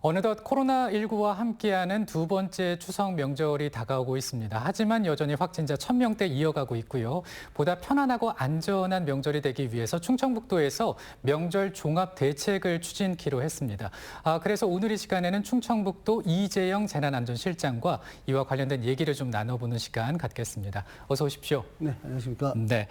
어느덧 코로나19와 함께하는 두 번째 추석 명절이 다가오고 있습니다. 하지만 여전히 확진자 1,000명대 이어가고 있고요. 보다 편안하고 안전한 명절이 되기 위해서 충청북도에서 명절 종합 대책을 추진키로 했습니다. 그래서 오늘 이 시간에는 충청북도 이재영 재난안전실장과 이와 관련된 얘기를 좀 나눠보는 시간 갖겠습니다. 어서 오십시오. 네, 안녕하십니까. 네,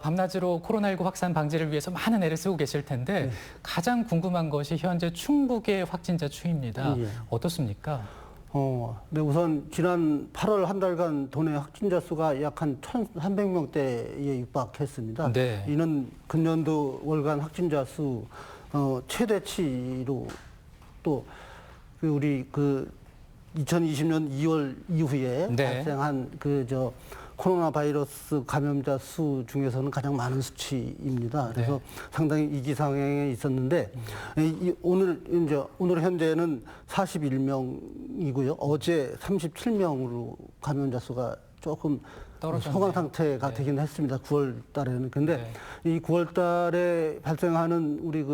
밤낮으로 코로나19 확산 방지를 위해서 많은 애를 쓰고 계실 텐데 가장 궁금한 것이 현재 충북의 확진자 추이입니다. 예. 어떻습니까? 네, 우선 지난 8월 한 달간 도내 확진자 수가 약 한 1,300명대에 육박했습니다. 네. 이는 금년도 월간 확진자 수 최대치로 또 우리 2020년 2월 이후에 네. 발생한 코로나 바이러스 감염자 수 중에서는 가장 많은 수치입니다. 그래서 상당히 위기상황에 있었는데 오늘 현재는 41명이고요. 어제 37명으로 감염자 수가 조금 떨어졌네요. 소강 상태가 되긴 했습니다. 9월 달에는. 근데 이 9월 달에 발생하는 우리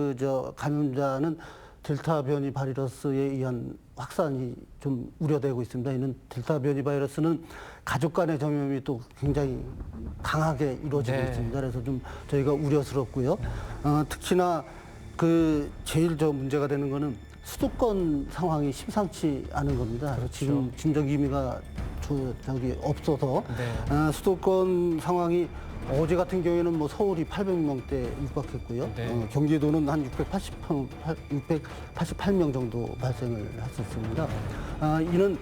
감염자는 델타 변이 바이러스에 의한 확산이 좀 우려되고 있습니다. 이는 델타 변이 바이러스는 가족 간의 전염이 또 굉장히 강하게 이루어지고 있습니다. 그래서 좀 저희가 우려스럽고요. 특히나 제일 문제가 되는 거는 수도권 상황이 심상치 않은 겁니다. 그렇죠. 지금 진정 의미가 없어서 수도권 상황이 어제 같은 경우에는 서울이 800명대 육박했고요. 경기도는 한 688명 정도 발생을 했었습니다. 이는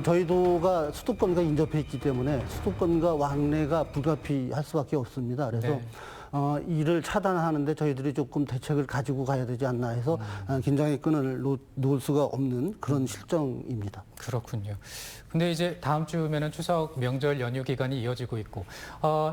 저희 도가 수도권과 인접해 있기 때문에 수도권과 왕래가 불가피할 수밖에 없습니다. 그래서 이를 차단하는데 저희들이 조금 대책을 가지고 가야 되지 않나 해서 긴장의 끈을 놓을 수가 없는 그런 실정입니다. 그렇군요. 근데 이제 다음 주면은 추석 명절 연휴 기간이 이어지고 있고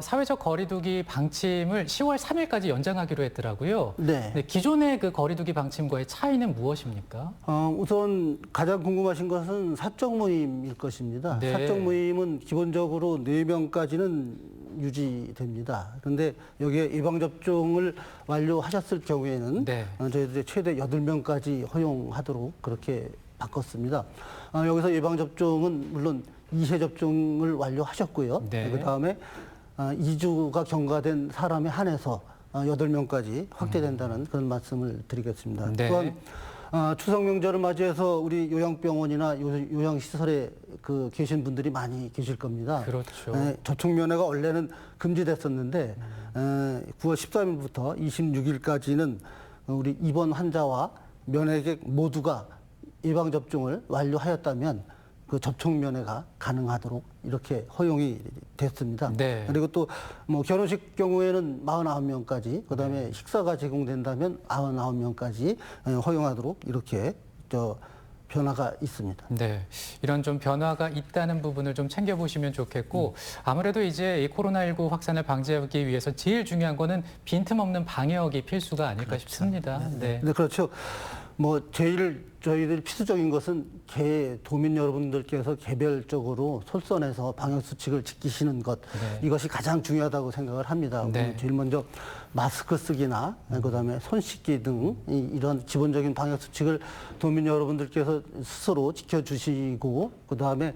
사회적 거리두기 방침을 10월 3일까지 연장하기로 했더라고요. 네. 근데 기존의 그 거리두기 방침과의 차이는 무엇입니까? 우선 가장 궁금하신 것은 사적 모임일 것입니다. 네. 사적 모임은 기본적으로 4명까지는 유지됩니다. 그런데 여기에 예방접종을 완료하셨을 경우에는 저희들이 최대 8명까지 허용하도록 그렇게 바꿨습니다. 여기서 예방접종은 물론 2회 접종을 완료하셨고요. 그다음에 2주가 경과된 사람에 한해서 8명까지 확대된다는 그런 말씀을 드리겠습니다. 또한 추석 명절을 맞이해서 우리 요양병원이나 요양시설에 계신 분들이 많이 계실 겁니다. 그렇죠. 접촉 면회가 원래는 금지됐었는데 9월 13일부터 26일까지는 우리 입원 환자와 면회객 모두가 예방접종을 완료하였다면 그 접촉 면회가 가능하도록 이렇게 허용이 됐습니다. 그리고 또 결혼식 경우에는 49명까지, 그다음에 식사가 제공된다면 99명까지 허용하도록 이렇게 변화가 있습니다. 네, 이런 좀 변화가 있다는 부분을 좀 챙겨보시면 좋겠고 아무래도 이제 이 코로나19 확산을 방지하기 위해서 제일 중요한 거는 빈틈없는 방역이 필수가 아닐까 싶습니다. 네, 그렇죠. 제일 저희들이 필수적인 것은 도민 여러분들께서 개별적으로 솔선해서 방역수칙을 지키시는 것, 이것이 가장 중요하다고 생각을 합니다. 제일 먼저 마스크 쓰기나 그다음에 손 씻기 등 이런 기본적인 방역수칙을 도민 여러분들께서 스스로 지켜주시고, 그다음에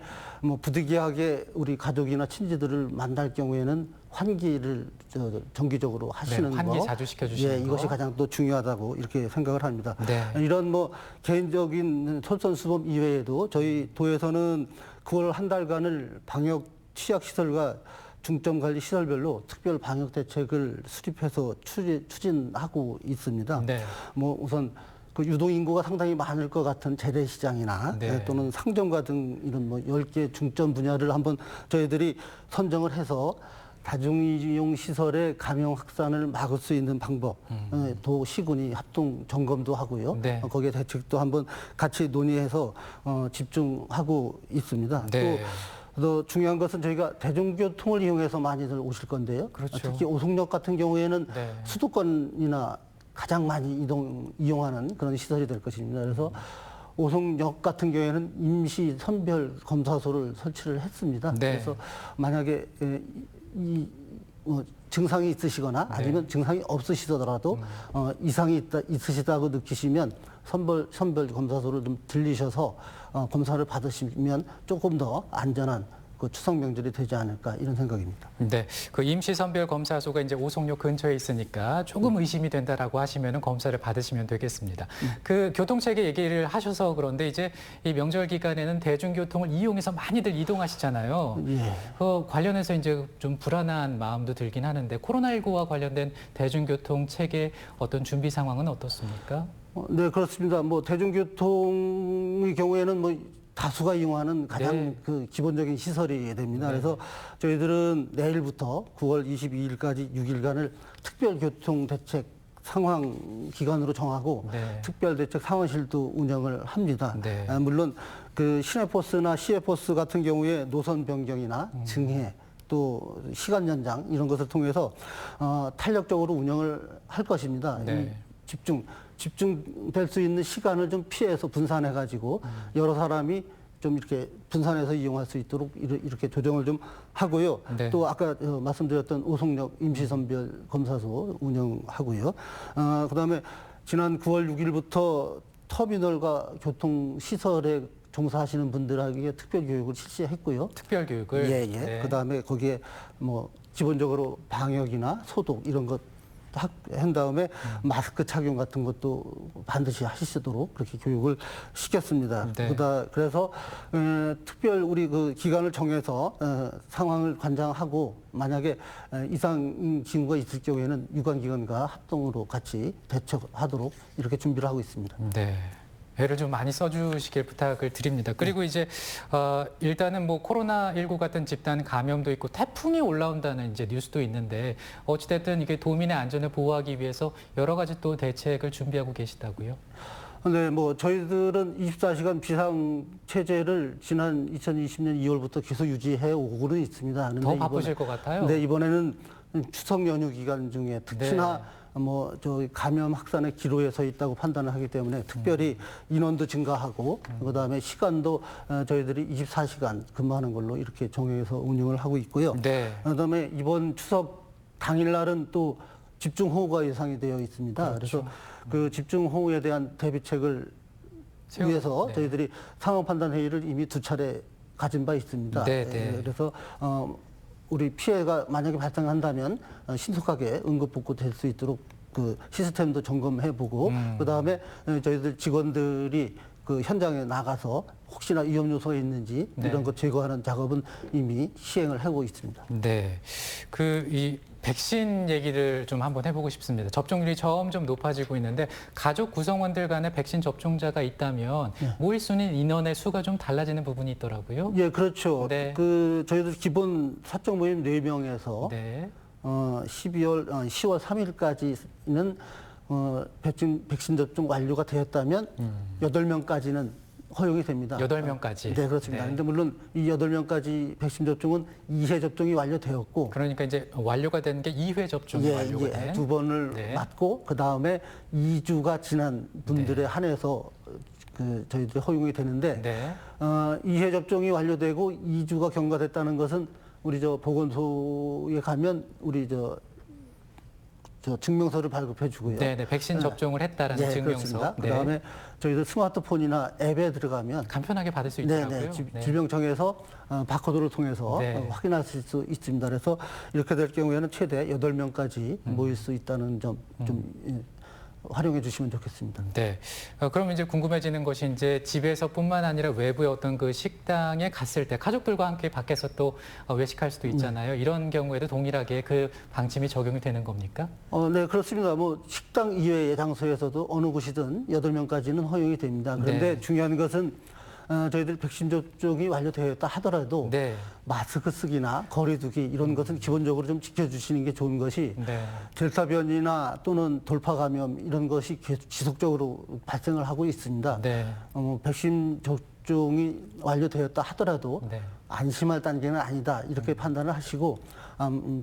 부득이하게 우리 가족이나 친지들을 만날 경우에는 환기를 정기적으로 하시는 거, 환기 자주 시켜주시는 거, 이것이 가장 또 중요하다고 이렇게 생각을 합니다. 이런 개인적인 솔선수범 이외에도 저희 도에서는 9월 한 달간을 방역 취약시설과 중점관리 시설별로 특별 방역 대책을 수립해서 추진하고 있습니다. 우선 유동 인구가 상당히 많을 것 같은 재래시장이나 또는 상점가 등 이런 10개 중점 분야를 한번 저희들이 선정을 해서 다중이용 시설의 감염 확산을 막을 수 있는 방법, 도 시군이 합동 점검도 하고요. 거기에 대책도 한번 같이 논의해서 집중하고 있습니다. 또 중요한 것은 저희가 대중교통을 이용해서 많이들 오실 건데요. 특히 오송역 같은 경우에는 수도권이나 가장 많이 이용하는 그런 시설이 될 것입니다. 그래서 오송역 같은 경우에는 임시 선별 검사소를 설치를 했습니다. 그래서 만약에 증상이 있으시거나 아니면 증상이 없으시더라도 이상이 있으시다고 느끼시면 선별 검사소를 좀 들리셔서 검사를 받으시면 조금 더 안전한 그 추석 명절이 되지 않을까 이런 생각입니다. 네, 그 임시선별검사소가 이제 오송역 근처에 있으니까 조금 의심이 된다라고 하시면은 검사를 받으시면 되겠습니다. 그 교통체계 얘기를 하셔서 그런데 이제 이 명절 기간에는 대중교통을 이용해서 많이들 이동하시잖아요. 예. 그 관련해서 이제 좀 불안한 마음도 들긴 하는데 코로나19와 관련된 대중교통 체계 어떤 준비 상황은 어떻습니까? 네, 그렇습니다. 뭐 대중교통의 경우에는 뭐 다수가 이용하는 가장 네. 그 기본적인 시설이 됩니다. 그래서 저희들은 내일부터 9월 22일까지 6일간을 특별교통대책 상황 기간으로 정하고 네. 특별대책 상황실도 운영을 합니다. 네. 물론 그 시내버스나 시외버스 같은 경우에 노선 변경이나 증해 또 시간 연장 이런 것을 통해서 탄력적으로 운영을 할 것입니다. 네. 집중될 수 있는 시간을 좀 피해서 분산해 가지고 여러 사람이 좀 이렇게 분산해서 이용할 수 있도록 이렇게 조정을 좀 하고요. 네. 또 아까 말씀드렸던 오송역 임시선별 검사소 운영하고요. 그다음에 지난 9월 6일부터 터미널과 교통시설에 종사하시는 분들에게 특별 교육을 실시했고요. 특별 교육을. 예. 네. 그다음에 거기에 뭐 기본적으로 방역이나 소독 이런 것 한 다음에 마스크 착용 같은 것도 반드시 하시도록 그렇게 교육을 시켰습니다. 네. 그래서 특별 우리 그 기간을 정해서 상황을 관장하고 만약에 이상 징후가 있을 경우에는 유관기관과 합동으로 같이 대처하도록 이렇게 준비를 하고 있습니다. 네. 애를 좀 많이 써주시길 부탁을 드립니다. 그리고 이제 일단은 뭐 코로나19 같은 집단 감염도 있고 태풍이 올라온다는 이제 뉴스도 있는데 어찌됐든 이게 도민의 안전을 보호하기 위해서 여러 가지 또 대책을 준비하고 계시다고요? 네, 뭐 저희들은 24시간 비상 체제를 지난 2020년 2월부터 계속 유지해 오고는 있습니다. 더 바쁘실 것 같아요. 네, 이번에는 추석 연휴 기간 중에 특히나 뭐 저희 감염 확산의 기로에 서 있다고 판단을 하기 때문에 특별히 인원도 증가하고 그다음에 시간도 저희들이 24시간 근무하는 걸로 이렇게 정해서 운영을 하고 있고요. 네. 그다음에 이번 추석 당일날은 또 집중호우가 예상이 되어 있습니다. 그렇죠. 그래서 그 집중호우에 대한 대비책을 위해서 네. 저희들이 상황판단회의를 이미 2차례 가진 바 있습니다. 네. 그래서 우리 피해가 만약에 발생한다면 신속하게 응급복구될 수 있도록 그 시스템도 점검해보고 그다음에 저희들 직원들이 그 현장에 나가서 혹시나 위험 요소가 있는지 이런 것 제거하는 작업은 이미 시행을 하고 있습니다. 네. 이 백신 얘기를 좀 한번 해보고 싶습니다. 접종률이 점점 높아지고 있는데 가족 구성원들 간에 백신 접종자가 있다면 모일 수 있는 인원의 수가 좀 달라지는 부분이 있더라고요. 예, 그렇죠. 네. 그 저희들 기본 사적 모임 4명에서 네. 10월 3일까지는 백신 접종 완료가 되었다면 8명까지는 허용이 됩니다. 8명까지. 네, 그렇습니다. 그런데 물론 이 8명까지 백신 접종은 2회 접종이 완료되었고 그러니까 이제 완료가 된 게 2회 접종이 완료가 된. 2번을 맞고 그다음에 2주가 지난 분들에 한해서 그 저희들이 허용이 되는데 2회 접종이 완료되고 2주가 경과됐다는 것은 우리 보건소에 가면 우리 저 증명서를 발급해 주고요. 네, 백신 접종을 했다라는 증명서. 그렇습니다. 그다음에 저희들 스마트폰이나 앱에 들어가면 간편하게 받을 수 있더라고요. 질병청에서 바코드를 통해서 확인하실 수 있습니다. 그래서 이렇게 될 경우에는 최대 8명까지 모일 수 있다는 점 좀 활용해 주시면 좋겠습니다. 네. 그럼 이제 궁금해지는 것이 이제 집에서뿐만 아니라 외부의 어떤 그 식당에 갔을 때 가족들과 함께 밖에서 또 외식할 수도 있잖아요. 이런 경우에도 동일하게 그 방침이 적용이 되는 겁니까? 네, 그렇습니다. 뭐 식당 이외의 장소에서도 어느 곳이든 8명까지는 허용이 됩니다. 그런데 중요한 것은 저희들 백신 접종이 완료되었다 하더라도 마스크 쓰기나 거리 두기 이런 것은 기본적으로 좀 지켜주시는 게 좋은 것이 델타 변이나 또는 돌파 감염 이런 것이 계속 지속적으로 발생을 하고 있습니다. 백신 접종이 완료되었다 하더라도 안심할 단계는 아니다 이렇게 판단을 하시고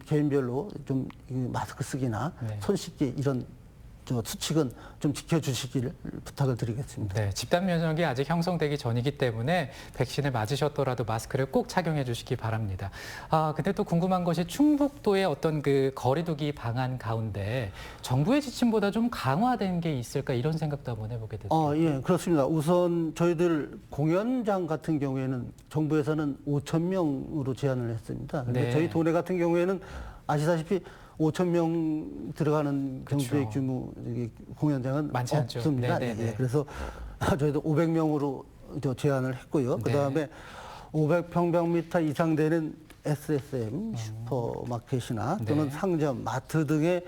개인별로 좀 마스크 쓰기나 손 씻기 이런 수칙은 좀 지켜주시기를 부탁을 드리겠습니다. 네, 집단 면역이 아직 형성되기 전이기 때문에 백신을 맞으셨더라도 마스크를 꼭 착용해 주시기 바랍니다. 근데 또 궁금한 것이 충북도의 어떤 그 거리두기 방안 가운데 정부의 지침보다 좀 강화된 게 있을까 이런 생각도 한번 해보게 됐습니다. 예, 그렇습니다. 우선 저희들 공연장 같은 경우에는 정부에서는 5,000명으로 제한을 했습니다. 근데 네. 저희 도내 같은 경우에는 아시다시피 5,000명 들어가는 정도의 규모 공연장은 많지 않죠. 없습니다. 네, 네, 네. 그래서 저희도 500명으로 제한을 했고요. 그다음에 500평방미터 이상 되는 SSM 슈퍼마켓이나 또는 네. 상점, 마트 등의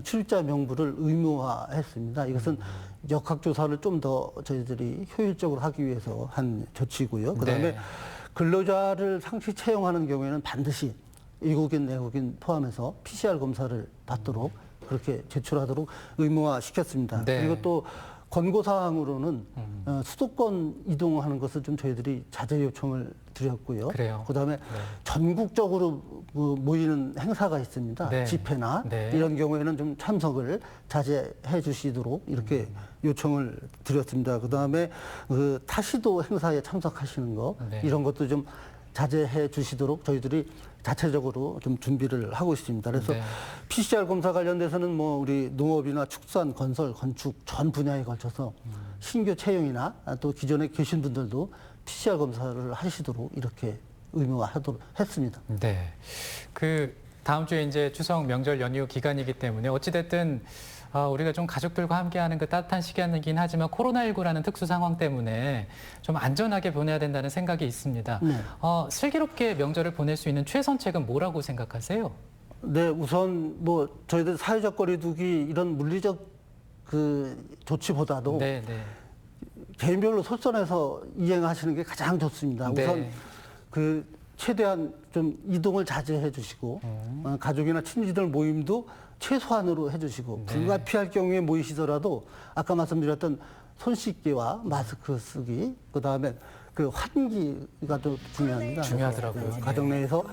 출입자 명부를 의무화했습니다. 이것은 역학조사를 좀 더 저희들이 효율적으로 하기 위해서 한 조치고요. 그다음에 네. 근로자를 상시 채용하는 경우에는 반드시 외국인, 내국인 포함해서 PCR 검사를 받도록 그렇게 제출하도록 의무화 시켰습니다. 네. 그리고 또 권고사항으로는 수도권 이동하는 것을 좀 저희들이 자제 요청을 드렸고요. 그래요. 그다음에 전국적으로 모이는 행사가 있습니다. 네. 집회나 네. 이런 경우에는 좀 참석을 자제해 주시도록 이렇게 요청을 드렸습니다. 그다음에 타시도 행사에 참석하시는 거 네. 이런 것도 좀 자제해 주시도록 저희들이 자체적으로 좀 준비를 하고 있습니다. 그래서 네. PCR 검사 관련돼서는 뭐 우리 농업이나 축산, 건설, 건축 전 분야에 걸쳐서 신규 채용이나 또 기존에 계신 분들도 PCR 검사를 하시도록 이렇게 의무화하도록 했습니다. 네. 그 다음 주에 이제 추석 명절 연휴 기간이기 때문에 어찌됐든 우리가 좀 가족들과 함께하는 그 따뜻한 시간이긴 하지만 코로나19라는 특수 상황 때문에 좀 안전하게 보내야 된다는 생각이 있습니다. 네. 슬기롭게 명절을 보낼 수 있는 최선책은 뭐라고 생각하세요? 네, 우선 뭐 저희들 사회적 거리두기 이런 물리적 조치보다도 네, 네. 개인별로 솔선해서 이행하시는 게 가장 좋습니다. 네. 우선 최대한 좀 이동을 자제해 주시고 가족이나 친지들 모임도 최소한으로 해주시고 네. 불가피할 경우에 모이시더라도 아까 말씀드렸던 손 씻기와 마스크 쓰기 그다음에 환기가 또 중요합니다. 중요하더라고요. 그래서 가정 내에서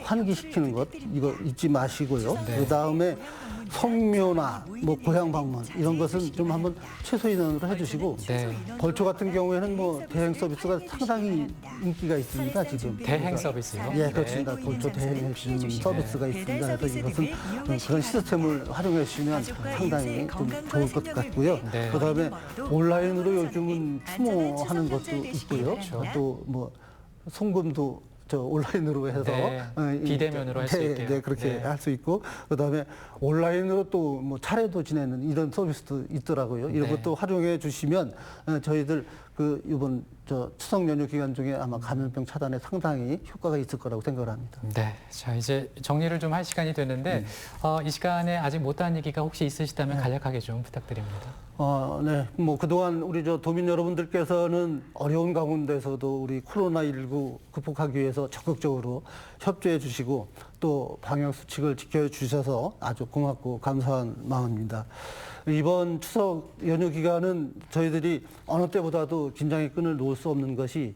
환기시키는 것 이거 잊지 마시고요. 네. 그다음에 성묘나 뭐 고향 방문 이런 것은 좀 한번 최소 인원으로 해주시고 네. 벌초 같은 경우에는 뭐 대행 서비스가 상당히 인기가 있습니다 지금. 대행 서비스요? 예, 그렇습니다. 벌초 대행해 주는 서비스가 있습니다. 그래서 이것은 그런 시스템을 활용해 주시면 상당히 좀 좋을 것 같고요. 네. 그다음에 온라인으로 요즘은 추모하는 것도 있고요. 그렇죠. 또 뭐 송금도 온라인으로 해서 네, 비대면으로 할 수 있게요. 네, 그렇게 네. 할 수 있고 그다음에 온라인으로 또 뭐 차례도 지내는 이런 서비스도 있더라고요. 이런 네. 것도 활용해 주시면 저희들 이번 추석 연휴 기간 중에 아마 감염병 차단에 상당히 효과가 있을 거라고 생각을 합니다. 네, 자 이제 정리를 좀 할 시간이 됐는데 이 시간에 아직 못한 얘기가 혹시 있으시다면 간략하게 좀 부탁드립니다. 네. 뭐 그동안 우리 도민 여러분들께서는 어려운 가운데서도 우리 코로나19 극복하기 위해서 적극적으로 협조해 주시고 또 방역 수칙을 지켜 주셔서 아주 고맙고 감사한 마음입니다. 이번 추석 연휴 기간은 저희들이 어느 때보다도 긴장의 끈을 놓을 수 없는 것이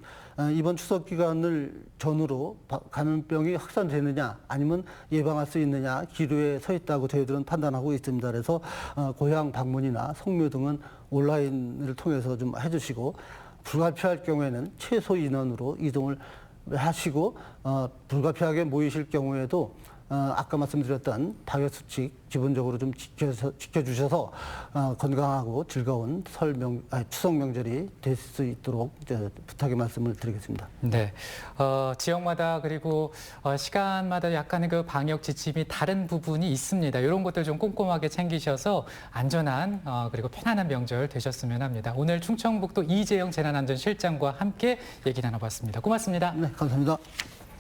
이번 추석 기간을 전후로 감염병이 확산되느냐 아니면 예방할 수 있느냐 기로에 서 있다고 저희들은 판단하고 있습니다. 그래서 고향 방문이나 성묘 등은 온라인을 통해서 좀 해주시고 불가피할 경우에는 최소 인원으로 이동을 하시고 불가피하게 모이실 경우에도 아까 말씀드렸던 방역 수칙 기본적으로 좀 지켜주셔서 건강하고 즐거운 추석 명절이 될 수 있도록 부탁의 말씀을 드리겠습니다. 네, 지역마다 그리고 시간마다 약간의 그 방역 지침이 다른 부분이 있습니다. 이런 것들 좀 꼼꼼하게 챙기셔서 안전한 그리고 편안한 명절 되셨으면 합니다. 오늘 충청북도 이재영 재난안전실장과 함께 얘기 나눠봤습니다. 고맙습니다. 네, 감사합니다.